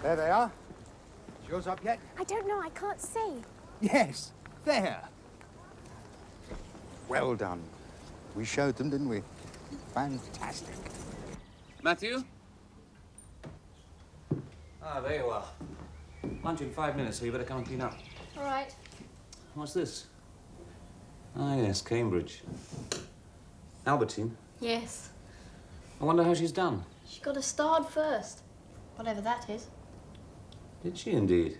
There they are. Is yours up yet? I don't know, I can't see. Yes, there. Well done. We showed them, didn't we? Fantastic. Matthew? Ah, there you are. Lunch in 5 minutes, so you better come and clean up. All right. What's this? Ah, yes, Cambridge. Albertine? Yes. I wonder how she's done. She got a starred first. Whatever that is. Did she indeed?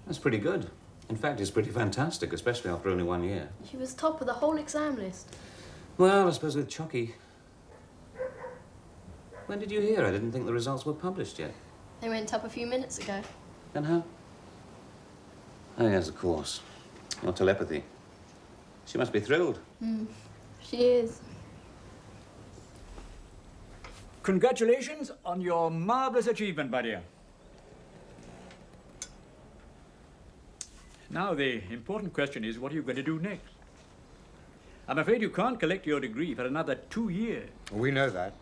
That's pretty good. In fact, it's pretty fantastic, especially after only 1 year. She was top of the whole exam list. Well, I suppose with Chocky. When did you hear? I didn't think the results were published yet. They went up a few minutes ago. And how? Oh, yes, of course. Your telepathy. She must be thrilled. She is. Congratulations on your marvelous achievement, my dear. Now, the important question is, what are you going to do next? I'm afraid you can't collect your degree for another 2 years. We know that.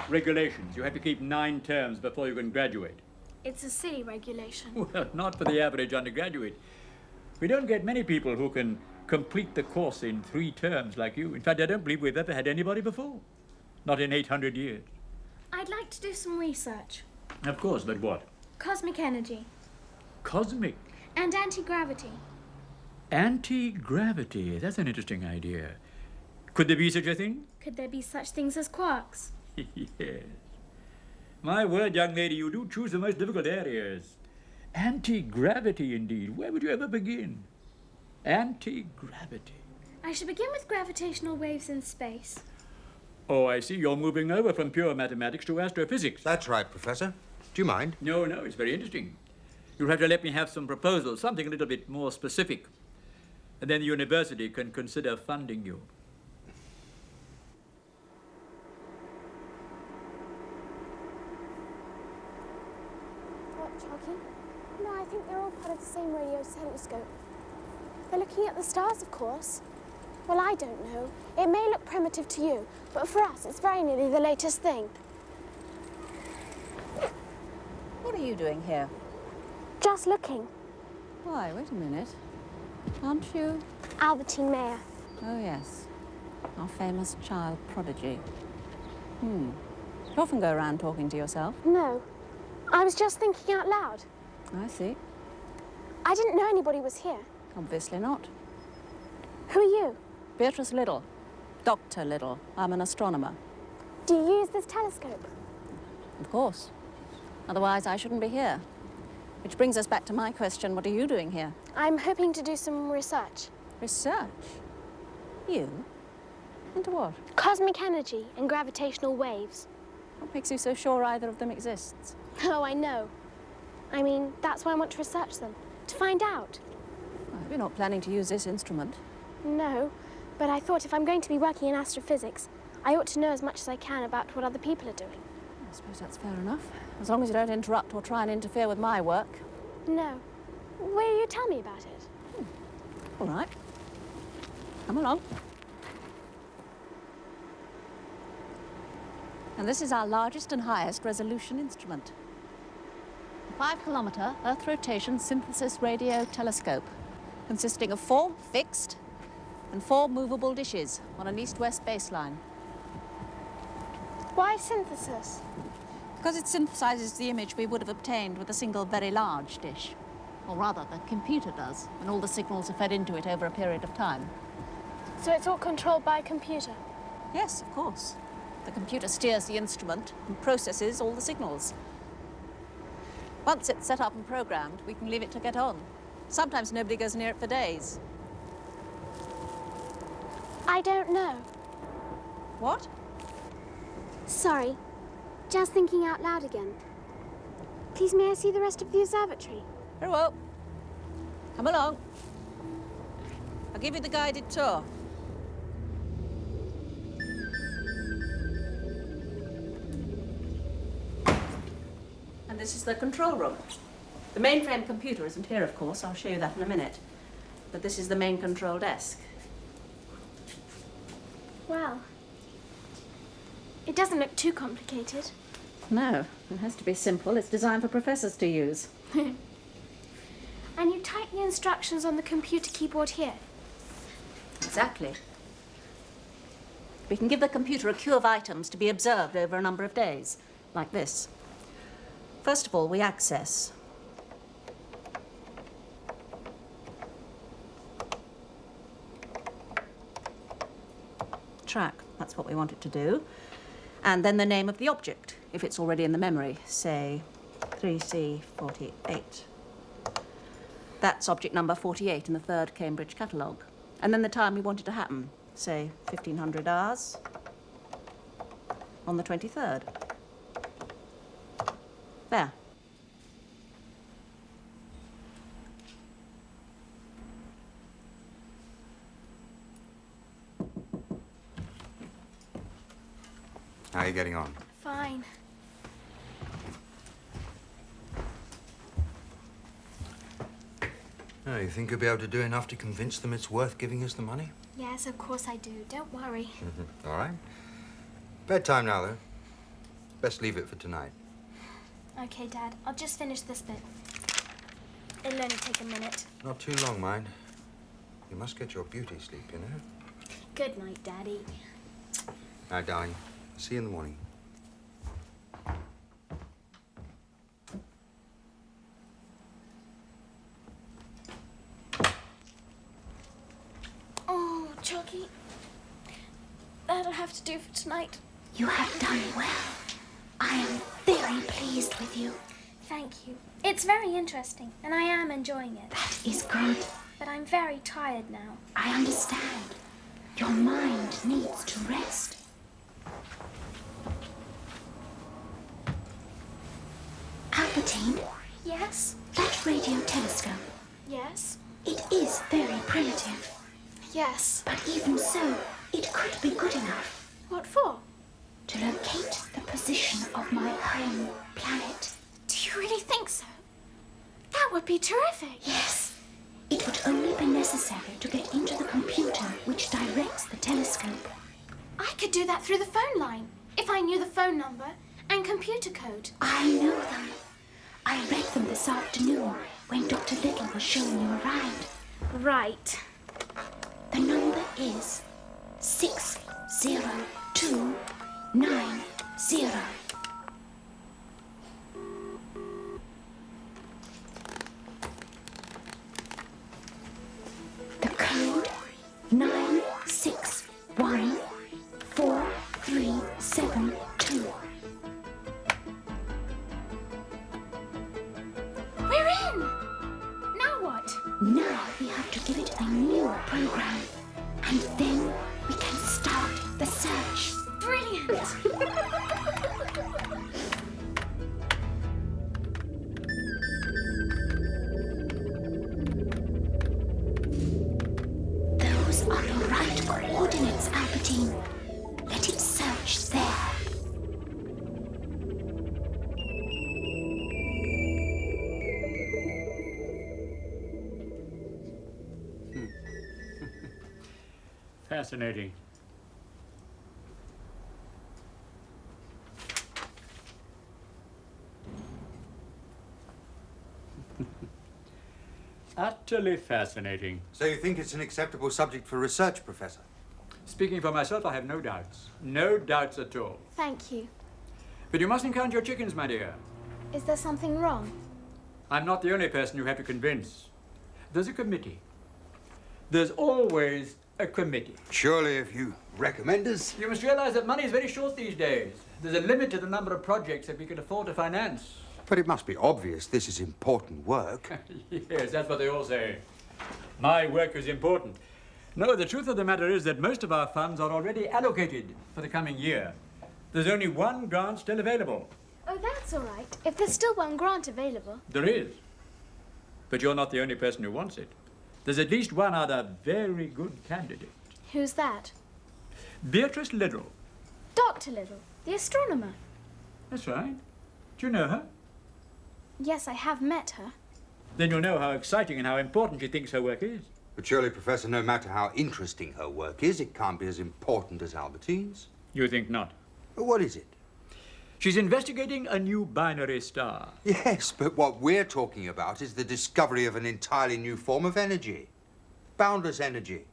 Regulations. You have to keep 9 terms before you can graduate. It's a silly regulation. Well, not for the average undergraduate. We don't get many people who can complete the course in 3 terms like you. In fact, I don't believe we've ever had anybody before. Not in 800 years. I'd like to do some research. Of course, but what? Cosmic energy. Cosmic. And anti-gravity. Anti-gravity. That's an interesting idea. Could there be such a thing? Could there be such things as quarks? Yes. My word, young lady, you do choose the most difficult areas. Anti-gravity, indeed. Where would you ever begin? Anti-gravity. I should begin with gravitational waves in space. Oh, I see. You're moving over from pure mathematics to astrophysics. That's right, Professor. Do you mind? No, it's very interesting. You'll have to let me have some proposals, something a little bit more specific. And then the university can consider funding you. What, Chocky? No, I think they're all part of the same radio telescope. They're looking at the stars, of course. Well, I don't know. It may look primitive to you, but for us, it's very nearly the latest thing. What are you doing here? Just looking. Why, wait a minute. Aren't you? Albertine Mayer. Oh, yes. Our famous child prodigy. You often go around talking to yourself. No. I was just thinking out loud. I see. I didn't know anybody was here. Obviously not. Who are you? Beatrice Liddell. Dr. Liddell. I'm an astronomer. Do you use this telescope? Of course. Otherwise, I shouldn't be here. Which brings us back to my question, what are you doing here? I'm hoping to do some research. Research? You? Into what? Cosmic energy and gravitational waves. What makes you so sure either of them exists? Oh, I know. I mean, that's why I want to research them. To find out. Well, you're not planning to use this instrument. No, but I thought if I'm going to be working in astrophysics, I ought to know as much as I can about what other people are doing. I suppose that's fair enough. As long as you don't interrupt or try and interfere with my work. No. Will you tell me about it? All right. Come along. And this is our largest and highest resolution instrument. A 5-kilometre Earth rotation synthesis radio telescope, consisting of 4 fixed and 4 movable dishes on an east-west baseline. Why synthesis? Because it synthesizes the image we would have obtained with a single very large dish. Or rather, the computer does, and all the signals are fed into it over a period of time. So it's all controlled by a computer? Yes, of course. The computer steers the instrument and processes all the signals. Once it's set up and programmed, we can leave it to get on. Sometimes nobody goes near it for days. I don't know. What? Sorry. Just thinking out loud again. Please, may I see the rest of the observatory? Very well. Come along. I'll give you the guided tour. And this is the control room. The mainframe computer isn't here, of course. I'll show you that in a minute. But this is the main control desk. Well, it doesn't look too complicated. No, it has to be simple. It's designed for professors to use. And you type the instructions on the computer keyboard here. Exactly. We can give the computer a queue of items to be observed over a number of days, like this. First of all, we access. Track, that's what we want it to do. And then the name of the object, if it's already in the memory, say 3C48. That's object number 48 in the 3rd Cambridge catalogue. And then the time we want it to happen, say 1500 hours on the 23rd. There. How are you getting on? Fine. Oh, you think you'll be able to do enough to convince them it's worth giving us the money? Yes, of course I do. Don't worry. All right. Bedtime now, though. Best leave it for tonight. Okay, Dad. I'll just finish this bit. It'll only take a minute. Not too long, mind. You must get your beauty sleep, you know. Good night, Daddy. Now, darling, see you in the morning. Oh, Chocky. That'll have to do for tonight. You have done well. I am very pleased with you. Thank you. It's very interesting, and I am enjoying it. That is good. But I'm very tired now. I understand. Your mind needs to rest. Albertine, Yes? that radio telescope, Yes? it is very primitive. Yes. But even so, it could be good enough What for? to locate the position of my home planet. Do you really think so? That would be terrific. Yes, it would only be necessary to get into the computer which directs the telescope. I could do that through the phone line, if I knew the phone number and computer code. I know them. I read them this afternoon when Dr. Little was showing you around. Right. The number is 60290. The code 9614372. We're in! Now what? Now we have to give it a new program, and then we can start the search. Brilliant! Those are the right coordinates, Albertine. Let it search there. Fascinating. Utterly fascinating. So you think it's an acceptable subject for research, Professor? Speaking for myself, I have no doubts. No doubts at all. Thank you. But you mustn't count your chickens, my dear. Is there something wrong? I'm not the only person you have to convince. There's a committee. There's always a committee. Surely if you recommend us. You must realize that money is very short these days. There's a limit to the number of projects that we can afford to finance. But it must be obvious this is important work. Yes, that's what they all say. My work is important. No, the truth of the matter is that most of our funds are already allocated for the coming year. There's only one grant still available. Oh, that's all right. If there's still one grant available. There is. But you're not the only person who wants it. There's at least one other very good candidate. Who's that? Beatrice Liddell. Dr. Little, the astronomer. That's right. Do you know her? Yes, I have met her. Then you'll know how exciting and how important she thinks her work is. But surely, Professor, no matter how interesting her work is, it can't be as important as Albertine's. You think not? But what is it? She's investigating a new binary star. Yes, but what we're talking about is the discovery of an entirely new form of energy. Boundless energy.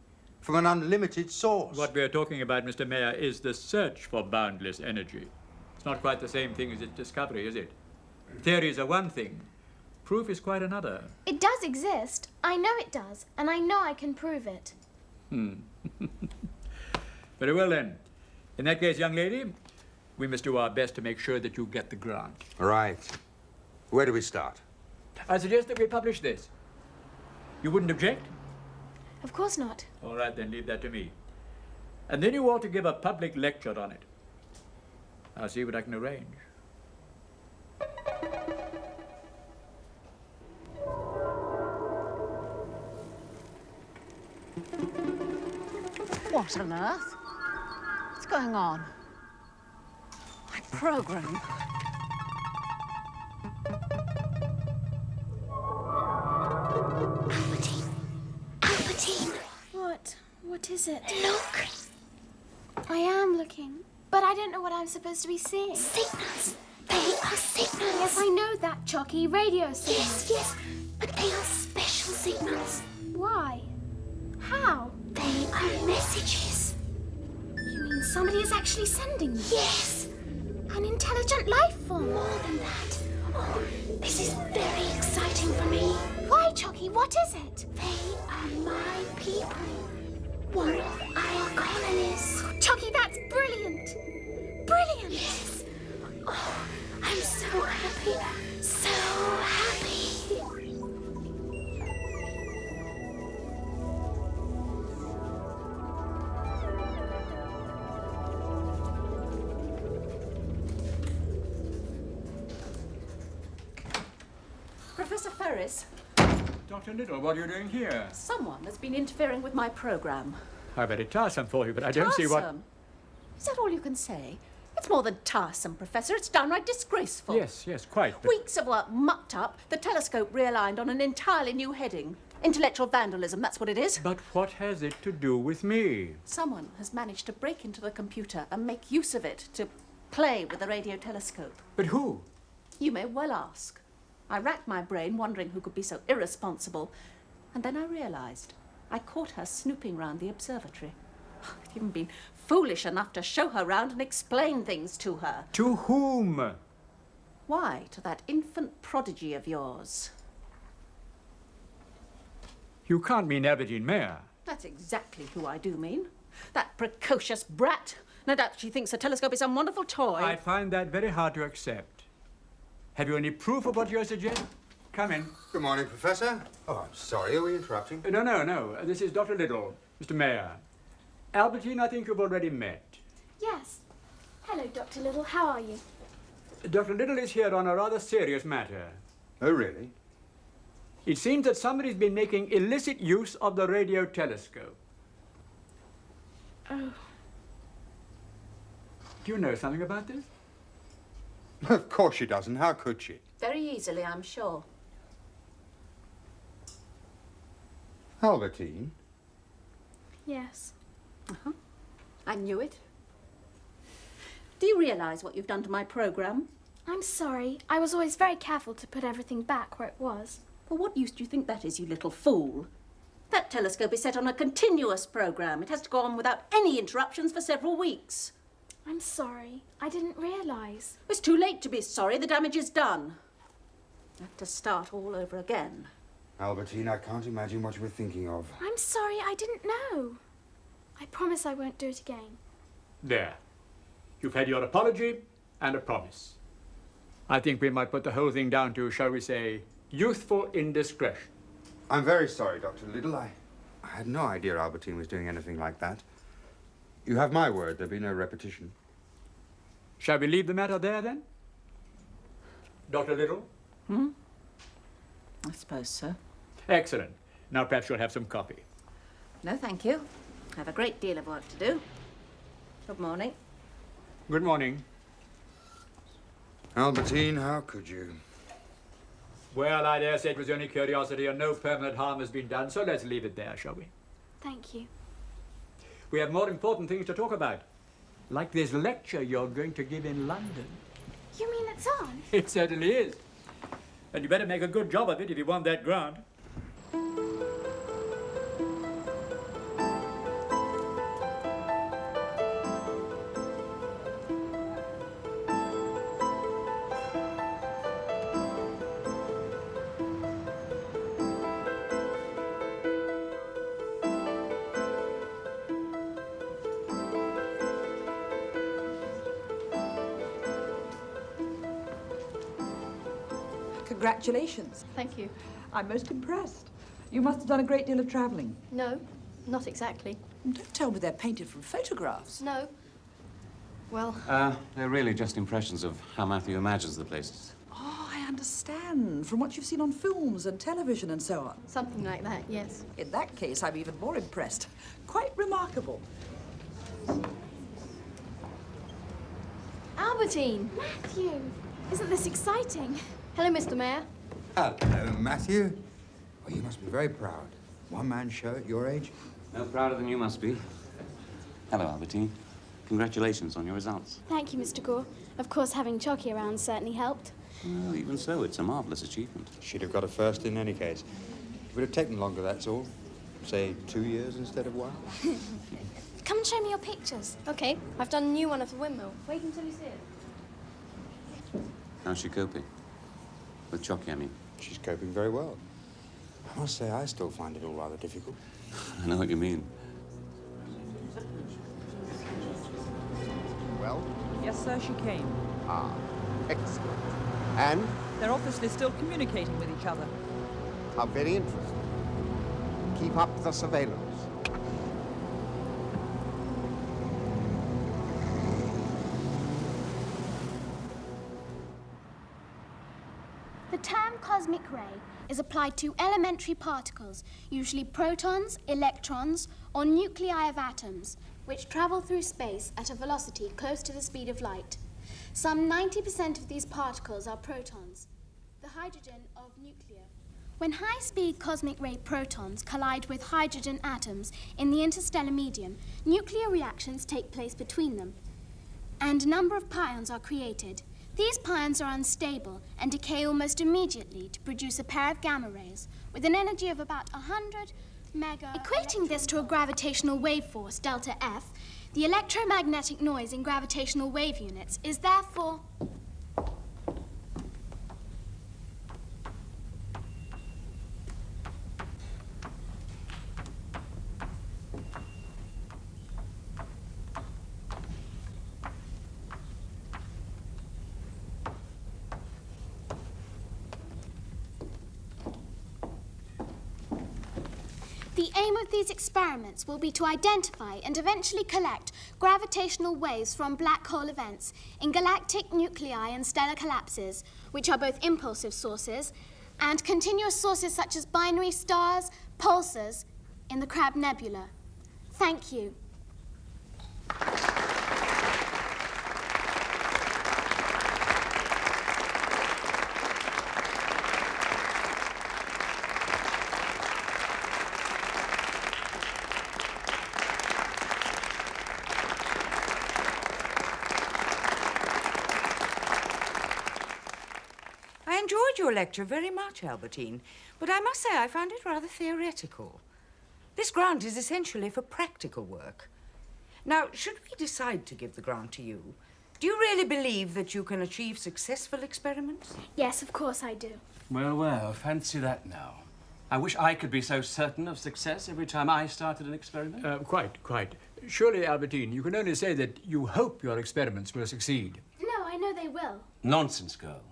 From an unlimited source. What we're talking about, Mr. Mayor, is the search for boundless energy. It's not quite the same thing as its discovery, is it? Theories are one thing. Proof is quite another. It does exist. I know it does, and I know I can prove it. Very well, then. In that case, young lady, we must do our best to make sure that you get the grant. Right. Where do we start? I suggest that we publish this. You wouldn't object? Of course not. All right, then, leave that to me. And then you ought to give a public lecture on it. I'll see what I can arrange. What on earth? What's going on? My program. Albertine. Albertine. What is it? Look. I am looking, but I don't know what I'm supposed to be seeing. Signals. They are signals. Yes, I know that, Chocky. Radio signals. Yes. But they are special signals. Why? How? They are messages. You mean somebody is actually sending them? Yes. An intelligent life form? More than that. Oh, this is very exciting for me. Why, Chocky? What is it? They are my people. One of our colonies. Chocky, that's brilliant. Brilliant. Yes. Oh, I'm so happy. So happy. Professor Ferris, Dr. Little, what are you doing here? someone has been interfering with my program. How very tiresome for you, but I don't see what... Tiresome? Is that all you can say? It's more than tiresome, Professor. It's downright disgraceful. Yes, quite. But... Weeks of work mucked up, the telescope realigned on an entirely new heading. Intellectual vandalism, that's what it is. But what has it to do with me? Someone has managed to break into the computer and make use of it to play with the radio telescope. But who? You may well ask. I racked my brain wondering who could be so irresponsible, and then I realized I caught her snooping round the observatory. I'd even been foolish enough to show her round and explain things to her. To whom? Why, to that infant prodigy of yours. You can't mean Aberdeen Mayor. That's exactly who I do mean. That precocious brat. No doubt she thinks the telescope is some wonderful toy. I find that very hard to accept. Have you any proof of what you're suggesting? Come in. Good morning, Professor. Oh, I'm sorry. Are we interrupting? No. This is Dr. Little, Mr. Mayor. Albertine, I think you've already met. Yes. Hello, Dr. Little. How are you? Dr. Little is here on a rather serious matter. Oh, really? It seems that somebody's been making illicit use of the radio telescope. Oh. Do you know something about this? Of course she doesn't. How could she? Very easily, I'm sure. Albertine? Yes. I knew it. Do you realize what you've done to my program? I'm sorry. I was always very careful to put everything back where it was. Well, what use do you think that is, you little fool? That telescope is set on a continuous program. It has to go on without any interruptions for several weeks. I'm sorry. I didn't realize. It's too late to be sorry. The damage is done. I have to start all over again. Albertine, I can't imagine what you were thinking of. I'm sorry. I didn't know. I promise I won't do it again. There. You've had your apology and a promise. I think we might put the whole thing down to, shall we say, youthful indiscretion. I'm very sorry, Dr. Little. I had no idea Albertine was doing anything like that. You have my word, there'll be no repetition. Shall we leave the matter there, then? Dr. Little? I suppose so. Excellent. Now perhaps you'll have some coffee. No, thank you. I have a great deal of work to do. Good morning. Good morning. Albertine, how could you? Well, I dare say it was only curiosity and no permanent harm has been done, so let's leave it there, shall we? Thank you. We have more important things to talk about, like this lecture you're going to give in London. You mean it's on? It certainly is. And you better make a good job of it if you want that grant. Congratulations. Thank you. I'm most impressed. You must have done a great deal of travelling. No, not exactly. Don't tell me they're painted from photographs. No. Well, They're really just impressions of how Matthew imagines the places. Oh, I understand. From what you've seen on films and television and so on. something like that, yes. In that case, I'm even more impressed. Quite remarkable. Albertine! Matthew, isn't this exciting? Hello, Mr. Mayor. Hello, Matthew. Oh, you must be very proud. One-man show at your age? No prouder than you must be. Hello, Albertine. Congratulations on your results. Thank you, Mr. Gore. Of course, having Chocky around certainly helped. Well, even so, it's a marvellous achievement. She'd have got a first in any case. It would have taken longer, that's all. Say 2 years instead of 1. Come and show me your pictures. Okay, I've done a new one of the windmill. Wait until you see it. How's she coping? With Chocky, I mean. She's coping very well. I must say, I still find it all rather difficult. I know what you mean. Well? Yes, sir, she came. Ah, excellent. And? They're obviously still communicating with each other. How very interesting. Keep up the surveillance. The term cosmic ray is applied to elementary particles, usually protons, electrons, or nuclei of atoms, which travel through space at a velocity close to the speed of light. Some 90% of these particles are protons, the hydrogen of nuclear. When high-speed cosmic ray protons collide with hydrogen atoms in the interstellar medium, nuclear reactions take place between them, and a number of pions are created. These pions are unstable and decay almost immediately to produce a pair of gamma rays with an energy of about 100 mega. Equating this to a gravitational wave force, delta F, the electromagnetic noise in gravitational wave units is therefore... The aim of these experiments will be to identify and eventually collect gravitational waves from black hole events in galactic nuclei and stellar collapses, which are both impulsive sources and continuous sources such as binary stars, pulsars in the Crab Nebula. Thank you. I enjoyed your lecture very much, Albertine, but I must say I found it rather theoretical. This grant is essentially for practical work. Now, should we decide to give the grant to you, do you really believe that you can achieve successful experiments? Yes, of course I do. Well, well, fancy that now. I wish I could be so certain of success every time I started an experiment. Quite. Surely, Albertine, you can only say that you hope your experiments will succeed. No, I know they will. Nonsense, girl.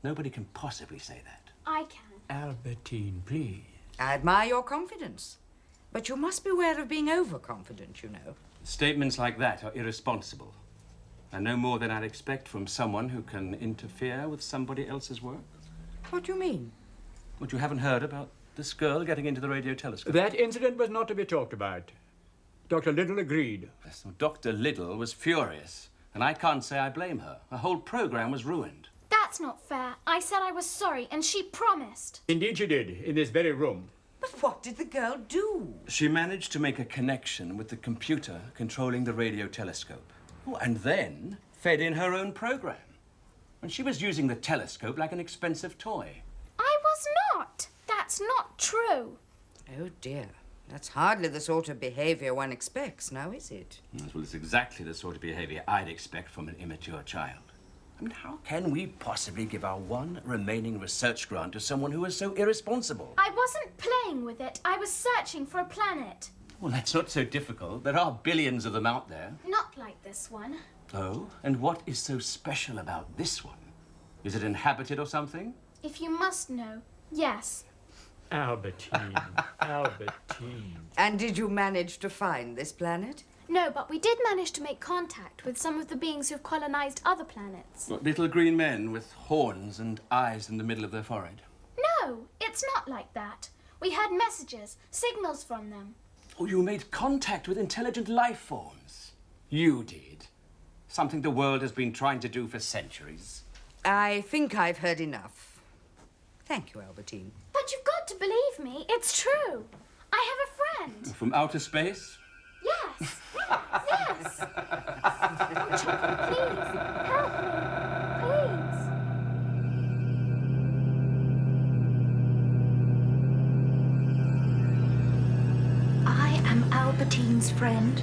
Nobody can possibly say that. I can. Albertine, please. I admire your confidence, but you must beware of being overconfident, you know. Statements like that are irresponsible. And no more than I'd expect from someone who can interfere with somebody else's work. What do you mean? What, you haven't heard about this girl getting into the radio telescope? That incident was not to be talked about. Dr. Little agreed. Yes, well, Dr. Little was furious, and I can't say I blame her. The whole program was ruined. That's not fair. I said I was sorry, and she promised. Indeed she did, in this very room. But what did the girl do? She managed to make a connection with the computer controlling the radio telescope. Oh, and then fed in her own program. And she was using the telescope like an expensive toy. I was not. That's not true. Oh, dear. That's hardly the sort of behaviour one expects, now is it? Yes, well, it's exactly the sort of behaviour I'd expect from an immature child. I mean, how can we possibly give our one remaining research grant to someone who is so irresponsible? I wasn't playing with it. I was searching for a planet. Well, that's not so difficult. There are billions of them out there. Not like this one. Oh? And what is so special about this one? Is it inhabited or something? If you must know, yes. Albertine, Albertine. And did you manage to find this planet? No, but we did manage to make contact with some of the beings who've colonized other planets. What, little green men with horns and eyes in the middle of their forehead? No, it's not like that. We had messages, signals from them. Oh, you made contact with intelligent life forms. You did. Something the world has been trying to do for centuries. I think I've heard enough. Thank you, Albertine. But you've got to believe me. It's true. I have a friend. From outer space? Yes. Yes. Oh, Chocky, please. Help me. Please. I am Albertine's friend.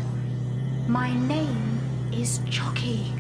My name is Chocky.